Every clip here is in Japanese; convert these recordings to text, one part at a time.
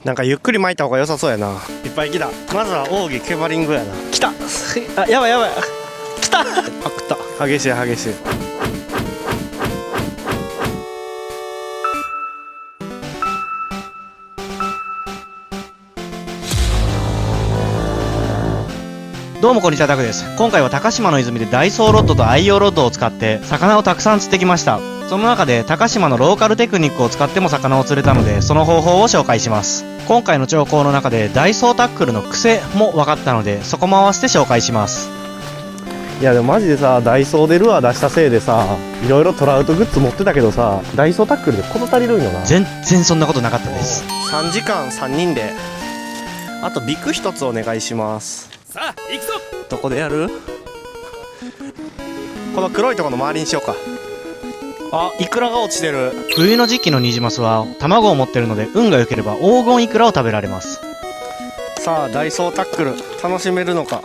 なんかゆっくり巻いた方が良さそうやな。いっぱい来た。まずは奥義ケバリングやな。来た。あ、やばいやばい。来た。あ、食った。激しい激しい。どうもこんにちは、タクです。今回は高島の泉でダイソーロッドと愛用ロッドを使って魚をたくさん釣ってきました。その中で高島のローカルテクニックを使っても魚を釣れたので、その方法を紹介します。今回の兆候の中でダイソータックルの癖も分かったので、そこも合わせて紹介します。いやでもマジでさ、ダイソーでルアー出したせいでさ、いろいろトラウトグッズ持ってたけどさ、ダイソータックルで事足りるんよな。全然そんなことなかったです。3時間3人で。あとビク1つお願いします。さあ行くぞ。どこでやる？この黒いところの周りにしようか。あ、イクラが落ちてる。冬の時期のニジマスは卵を持ってるので、運が良ければ黄金イクラを食べられます。さあダイソータックル楽しめるのか。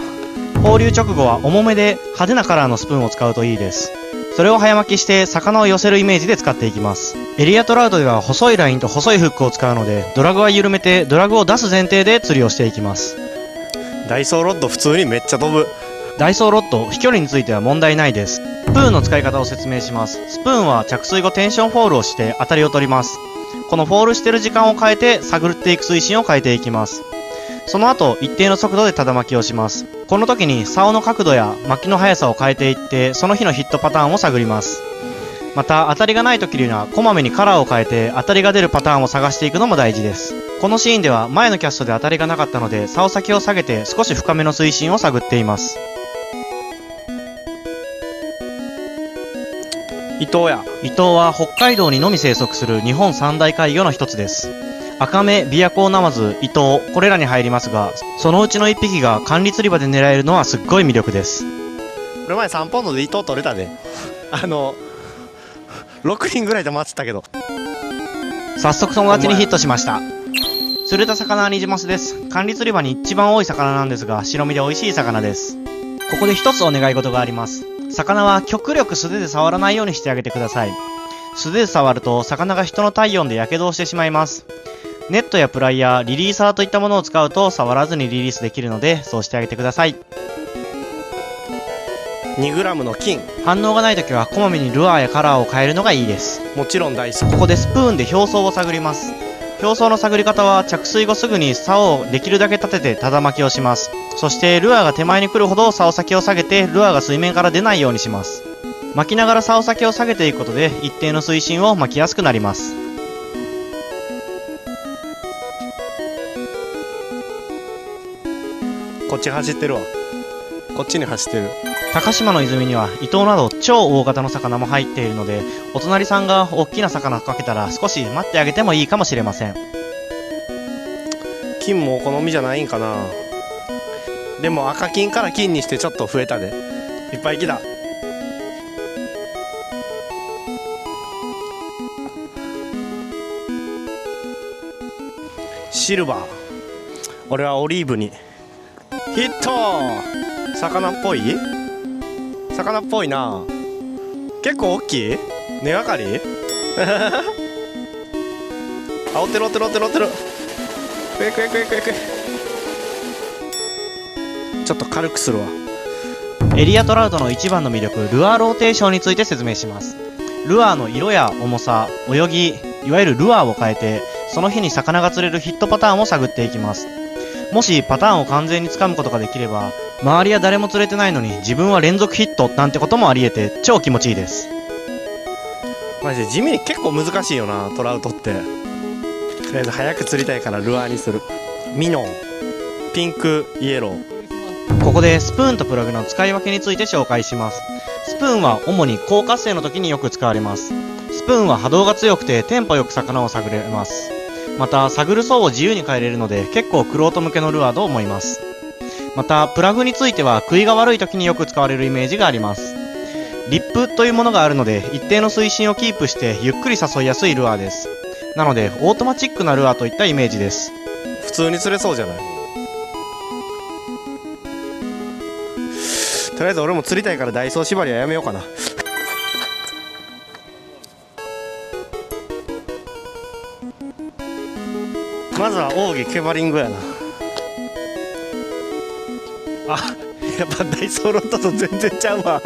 放流直後は重めで派手なカラーのスプーンを使うといいです。それを早巻きして魚を寄せるイメージで使っていきます。エリアトラウトでは細いラインと細いフックを使うので、ドラグは緩めてドラグを出す前提で釣りをしていきます。ダイソーロッド普通にめっちゃ飛ぶ。ダイソーロッド飛距離については問題ないです。スプーンの使い方を説明します。スプーンは着水後テンションフォールをして当たりを取ります。このフォールしてる時間を変えて探っていく水深を変えていきます。その後一定の速度でただ巻きをします。この時に竿の角度や巻きの速さを変えていって、その日のヒットパターンを探ります。また当たりがない時にはこまめにカラーを変えて当たりが出るパターンを探していくのも大事です。このシーンでは前のキャストで当たりがなかったので、竿先を下げて少し深めの水深を探っています。伊藤や。伊藤は北海道にのみ生息する日本三大怪魚の一つです。アカメ、ビアコウナマズ、イトウ、これらに入りますが、そのうちの1匹が管理釣り場で狙えるのはすっごい魅力です。俺前3ポンドで伊藤取れたで。6人ぐらいで待ってたけど。早速友達にヒットしました。釣れた魚はニジマスです。管理釣り場に一番多い魚なんですが、白身で美味しい魚です。ここで一つお願い事があります。魚は極力素手で触らないようにしてあげてください。素手で触ると魚が人の体温で火傷をしてしまいます。ネットやプライヤー、リリーサーといったものを使うと触らずにリリースできるので、そうしてあげてください。 2g の金。反応がないときはこまめにルアーやカラーを変えるのがいいです。もちろんダイソー。ここでスプーンで表層を探ります。表層の探り方は着水後すぐに竿をできるだけ立ててただ巻きをします。そしてルアーが手前に来るほど竿先を下げてルアーが水面から出ないようにします。巻きながら竿先を下げていくことで一定の水深を巻きやすくなります。こっち走ってるわ。こっちに走ってる。高島の泉にはイトウなど超大型の魚も入っているので、お隣さんが大きな魚かけたら少し待ってあげてもいいかもしれません。金もお好みじゃないんかな。でも赤金から金にしてちょっと増えたで。いっぱい来た。シルバー。俺はオリーブにヒット。魚っぽい？魚っぽいな。結構大きい？根がかり？あ、おってるおってるおってるおってる。食え食え食え食え食え。ちょっと軽くするわ。エリアトラウトの一番の魅力、ルアーローテーションについて説明します。ルアーの色や重さ、泳ぎ、いわゆるルアーを変えて、その日に魚が釣れるヒットパターンを探っていきます。もしパターンを完全につかむことができれば、周りは誰も釣れてないのに自分は連続ヒットなんてこともあり得て超気持ちいいです。マジで地味に結構難しいよな、トラウトって。とりあえず早く釣りたいからルアーにする。ミノン、ピンク、イエロー。ここでスプーンとプラグの使い分けについて紹介します。スプーンは主に高活性の時によく使われます。スプーンは波動が強くてテンポよく魚を探れます。また探る層を自由に変えれるので結構クロート向けのルアーと思います。またプラグについては食いが悪い時によく使われるイメージがあります。リップというものがあるので一定の水深をキープしてゆっくり誘いやすいルアーです。なのでオートマチックなルアーといったイメージです。普通に釣れそうじゃない？とりあえず俺も釣りたいからダイソー縛りはやめようかな。まずは奥義ケバリングやな。あ、やっぱダイソーロットと全然ちゃうわ。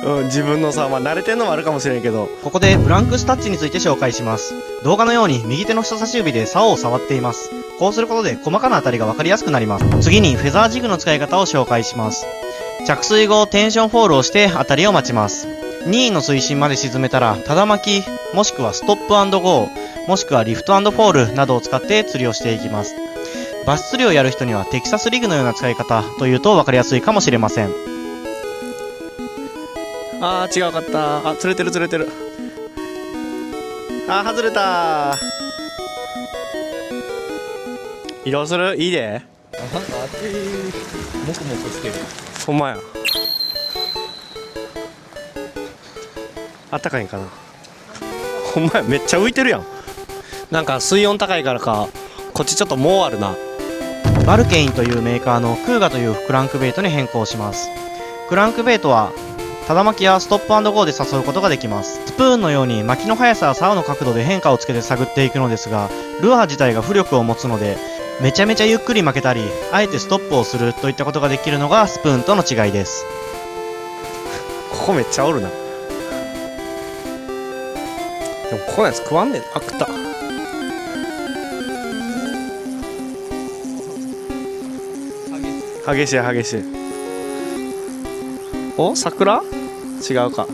うん、自分のさ、まあ慣れてんのもあるかもしれんけど。ここでブランクスタッチについて紹介します。動画のように右手の人差し指で竿を触っています。こうすることで細かな当たりが分かりやすくなります。次にフェザージグの使い方を紹介します。着水後テンションフォールをして当たりを待ちます。任意の水深まで沈めたらただ巻き、もしくはストップ&ゴー、もしくはリフト&フォールなどを使って釣りをしていきます。バス釣りをやる人にはテキサスリグのような使い方というと分かりやすいかもしれません。あー違うかった。あ、釣れてる釣れてる。あー外れたー。移動する？いいで。なんかあっちモコモコしてる。ほんまや。あったかいんかな。ほんまや、めっちゃ浮いてるやん。なんか水温高いからか、こっちちょっともうあるな。バルケインというメーカーのクーガというクランクベイトに変更します。クランクベイトはただ巻きやストップ&ゴーで誘うことができます。スプーンのように巻きの速さや竿の角度で変化をつけて探っていくのですが、ルアー自体が浮力を持つのでめちゃめちゃゆっくり巻けたり、あえてストップをするといったことができるのがスプーンとの違いです。ここめっちゃおるな。でもここのやつ食わんねん。あ、食った。激しい激しい。お、桜？違うか。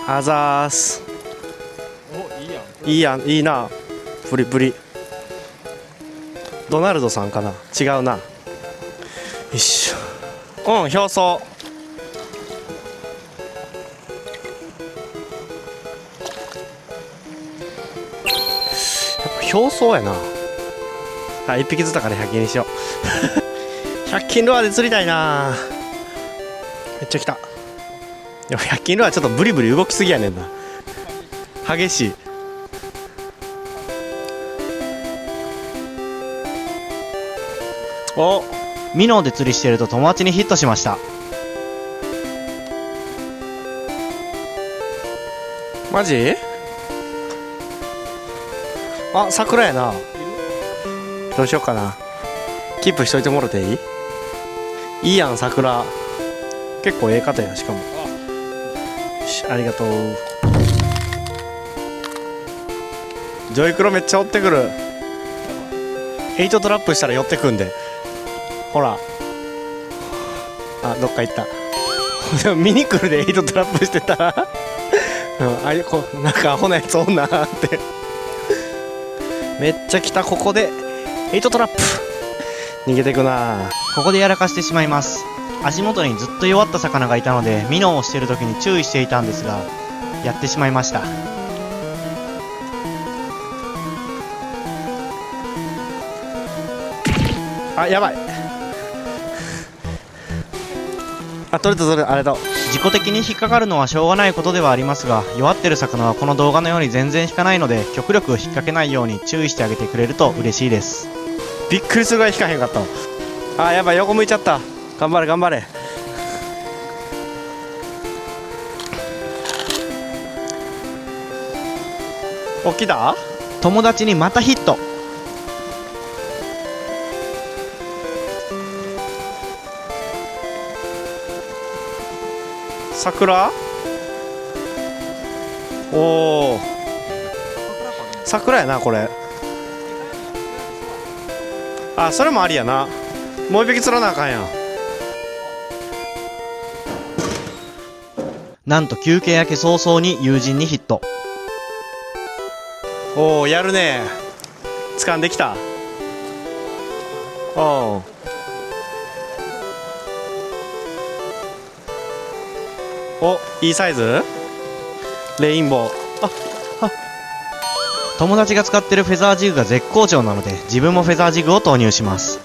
あざーす。お、いいやん。いいやん、いいな。プリプリ。ドナルドさんかな。違うな。よいしょ。うん、表層。表層やな。あ、1匹ずつだから100均にしよう。100均ルアーで釣りたいな。めっちゃ来た。でも100均ルアーちょっとブリブリ動きすぎやねんな。激しい。お、ミノーで釣りしてると友達にヒットしました。マジ？あ、桜やな。どうしようかな。キープしといてもろていい？いいやん、桜。結構ええ方や、しかも。よし、ありがとう。ジョイクロめっちゃ追ってくる。8トラップしたら寄ってくんで。ほら。あ、どっか行った。でも見に来るで8トラップしてたら。うん、あれこなんかアホなやつおんなーってめっちゃ来た。ここで8トラップ逃げてくな。ここでやらかしてしまいます。足元にずっと弱った魚がいたのでミノーをしている時に注意していたんですが、やってしまいました。あ、やばい。あ、取れた取れた。ありがとう。自己的に引っかかるのはしょうがないことではありますが、弱ってる魚はこの動画のように全然引かないので、極力引っ掛けないように注意してあげてくれると嬉しいです。びっくりするぐらい引かへんかったわ。あ、やばい、横向いちゃった。頑張れ頑張れ。起きた？友達にまたヒット。桜？おお、桜やなこれ。あ、それもありやな。もう一匹釣らなあかんやん。なんと休憩明け早々に友人にヒット。おお、やるね。掴んできた。おお、いいサイズ。レインボー。友達が使ってるフェザージグが絶好調なので、自分もフェザージグを投入します。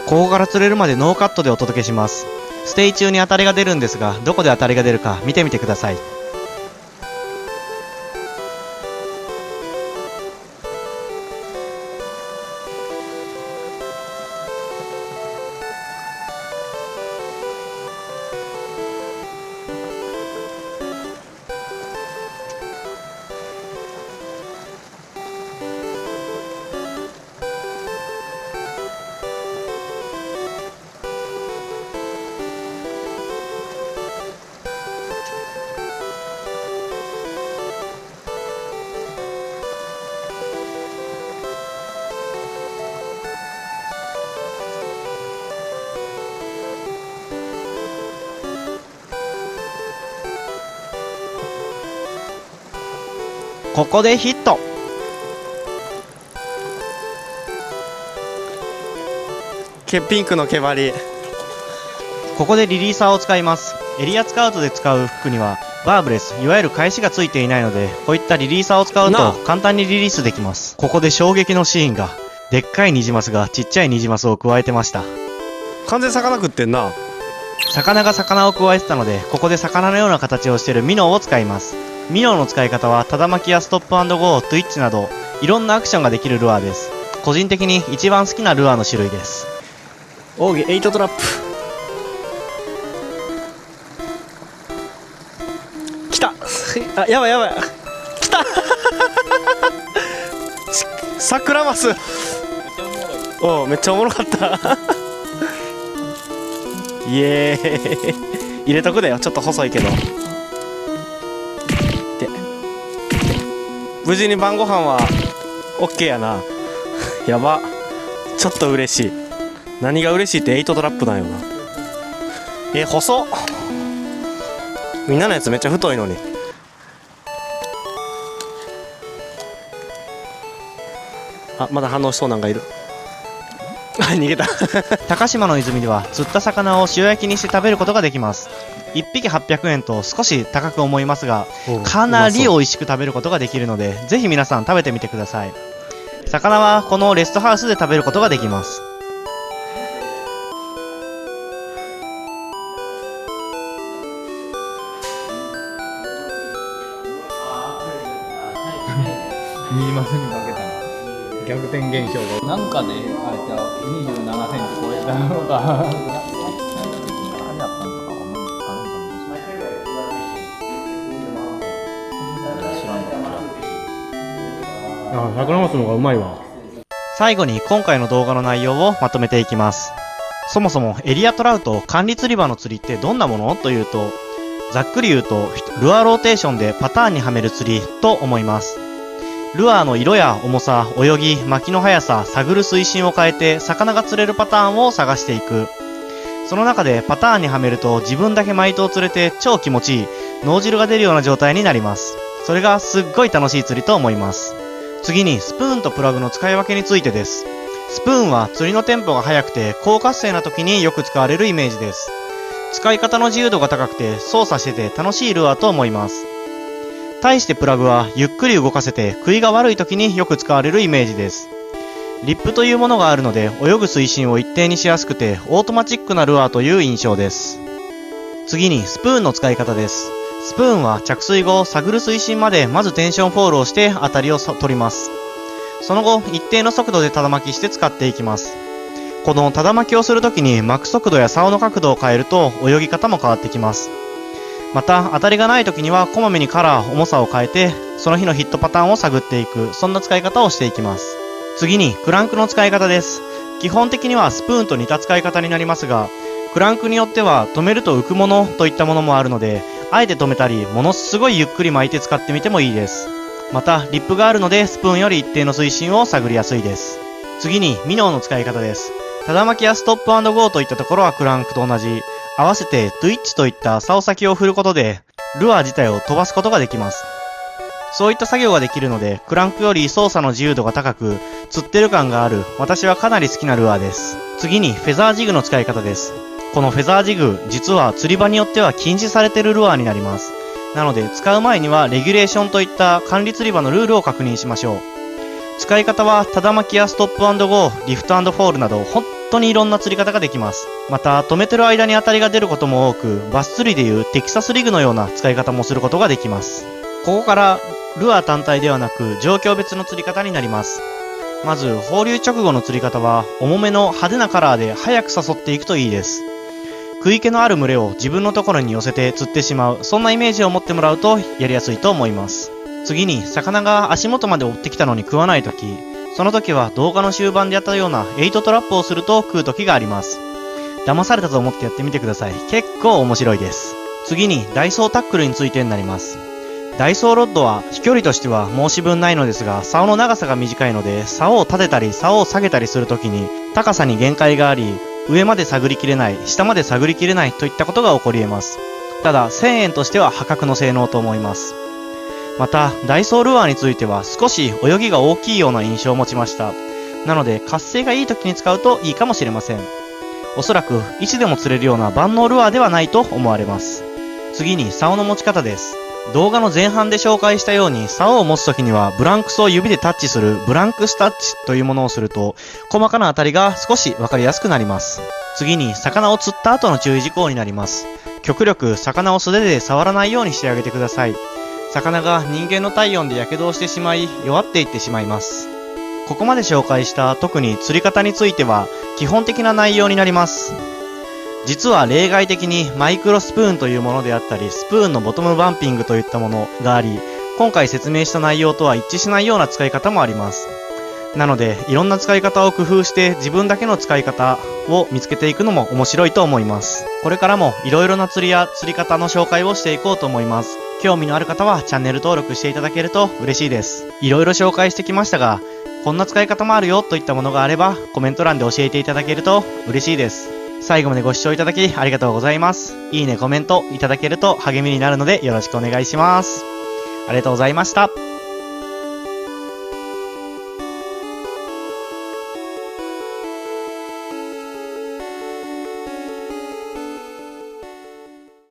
ここから釣れるまでノーカットでお届けします。ステイ中に当たりが出るんですが、どこで当たりが出るか見てみてください。ここでヒット。ピンクの毛針。ここでリリーサーを使います。エリアスカウトで使う服にはバーブレス、いわゆる返しがついていないので、こういったリリーサーを使うと簡単にリリースできます。ここで衝撃のシーンが、でっかいニジマスがちっちゃいニジマスを加えてました。完全魚食ってんな。魚が魚を加えてたので、ここで魚のような形をしているミノーを使います。ミノーの使い方は、ただ巻きやストップ&ゴー、トゥイッチなど、いろんなアクションができるルアーです。個人的に一番好きなルアーの種類です。奥義8トラップ。来た。あ、やばいやばい。来た。サクラマス。おう、めっちゃおもろかった。イエーイ。入れとくだよ、ちょっと細いけど。で、無事に晩ご飯は OK やな。やば。ちょっと嬉しい。何が嬉しいって8トラップなんよな。細っ。みんなのやつめっちゃ太いのに。あ、まだ反応しそうなんがいる。あ、逃げた。高島の泉では釣った魚を塩焼きにして食べることができます。1匹800円と少し高く思いますが、かなり美味しく食べることができるので、ぜひ皆さん食べてみてください。魚はこのレストハウスで食べることができます。ニジマスに負けたな。逆転現象がなんかね、あれじゃあ27センチ超えたのがあれやったんとかあるんじゃない知らんかった。あ、サクラマスの方がうまいわ。最後に今回の動画の内容をまとめていきます。そもそもエリアトラウト管理釣り場の釣りってどんなものというと、ざっくり言うとルアーローテーションでパターンにはめる釣りと思います。ルアーの色や重さ、泳ぎ、巻きの速さ、探る水深を変えて魚が釣れるパターンを探していく。その中でパターンにはめると自分だけマイトを釣れて超気持ちいい脳汁が出るような状態になります。それがすっごい楽しい釣りと思います。次にスプーンとプラグの使い分けについてです。スプーンは釣りのテンポが速くて高活性な時によく使われるイメージです。使い方の自由度が高くて操作してて楽しいルアーと思います。対してプラグはゆっくり動かせて食いが悪い時によく使われるイメージです。リップというものがあるので泳ぐ水深を一定にしやすくてオートマチックなルアーという印象です。次にスプーンの使い方です。スプーンは着水後探る水深までまずテンションフォールをして当たりを取ります。その後一定の速度でただ巻きして使っていきます。このただ巻きをするときに巻く速度や竿の角度を変えると泳ぎ方も変わってきます。また当たりがない時にはこまめにカラー、重さを変えてその日のヒットパターンを探っていく、そんな使い方をしていきます。次にクランクの使い方です。基本的にはスプーンと似た使い方になりますが、クランクによっては止めると浮くものといったものもあるので、あえて止めたりものすごいゆっくり巻いて使ってみてもいいです。またリップがあるのでスプーンより一定の水深を探りやすいです。次にミノーの使い方です。ただ巻きやストップ&ゴーといったところはクランクと同じ。合わせてトゥイッチといった竿先を振ることでルアー自体を飛ばすことができます。そういった作業ができるのでクランクより操作の自由度が高く釣ってる感がある、私はかなり好きなルアーです。次にフェザージグの使い方です。このフェザージグ、実は釣り場によっては禁止されているルアーになります。なので使う前にはレギュレーションといった管理釣り場のルールを確認しましょう。使い方はただ巻きやストップ&ゴー、リフト&フォールなど本当にいろんな釣り方ができます。また止めてる間に当たりが出ることも多く、バス釣りでいうテキサスリグのような使い方もすることができます。ここからルアー単体ではなく状況別の釣り方になります。まず放流直後の釣り方は重めの派手なカラーで早く誘っていくといいです。食い気のある群れを自分のところに寄せて釣ってしまう、そんなイメージを持ってもらうとやりやすいと思います。次に魚が足元まで追ってきたのに食わないとき、その時は動画の終盤でやったような8トラップをすると食う時があります。騙されたと思ってやってみてください。結構面白いです。次にダイソータックルについてになります。ダイソーロッドは飛距離としては申し分ないのですが、竿の長さが短いので竿を立てたり竿を下げたりするときに高さに限界があり、上まで探りきれない、下まで探りきれないといったことが起こり得ます。ただ1000円としては破格の性能と思います。また、ダイソールアーについては少し泳ぎが大きいような印象を持ちました。なので、活性がいい時に使うといいかもしれません。おそらく、いつでも釣れるような万能ルアーではないと思われます。次に、竿の持ち方です。動画の前半で紹介したように、竿を持つ時には、ブランクスを指でタッチするブランクスタッチというものをすると、細かな当たりが少しわかりやすくなります。次に、魚を釣った後の注意事項になります。極力、魚を素手で触らないようにしてあげてください。魚が人間の体温で火傷をしてしまい、弱っていってしまいます。ここまで紹介した特に釣り方については、基本的な内容になります。実は例外的にマイクロスプーンというものであったり、スプーンのボトムバンピングといったものがあり、今回説明した内容とは一致しないような使い方もあります。なので、いろんな使い方を工夫して自分だけの使い方を見つけていくのも面白いと思います。これからもいろいろな釣りや釣り方の紹介をしていこうと思います。興味のある方はチャンネル登録していただけると嬉しいです。いろいろ紹介してきましたが、こんな使い方もあるよといったものがあればコメント欄で教えていただけると嬉しいです。最後までご視聴いただきありがとうございます。いいね、コメントいただけると励みになるのでよろしくお願いします。ありがとうございました。